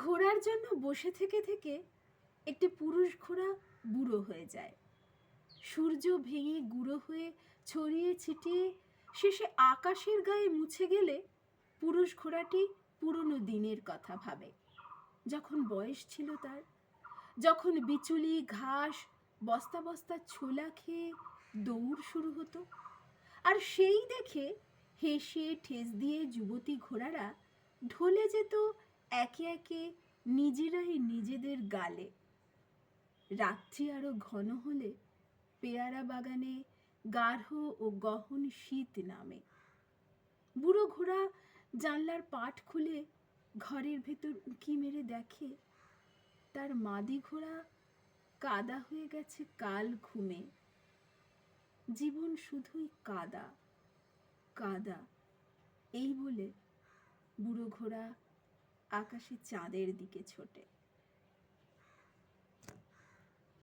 ঘোড়ার জন্য বসে থেকে থেকে একটি পুরুষ ঘোড়া বুড়ো হয়ে যায়। সূর্য ভেঙে গুঁড়ো হয়ে ছড়িয়ে ছিটিয়ে শেষে আকাশের গায়ে মুছে গেলে পুরুষ ঘোড়াটি পুরনো দিনের কথা ভাবে, যখন বয়স ছিল তার, যখন বিচুলি ঘাস বস্তা বস্তা ছোলা খেয়ে দৌড় শুরু হতো। আর সেই দেখে হেসে ঠেস দিয়ে যুবতী ঘোড়ারা ঢলে যেত একে একে নিজেরাই নিজেদের গালে। রাত্রি আরো ঘন হলে পেয়ারা বাগানে গাঢ় ও গহন শীত নামে। বুড়ো ঘোড়া জানলার পাট খুলে ঘরের ভেতর উঁকি মেরে দেখে তার মাদি ঘোড়া কাদা হয়ে গেছে কাল ঘুমে। জীবন শুধুই কাদা কাদা, এই বলে বুড়ো ঘোড়া আকাশে চাঁদের দিকে ছোটে।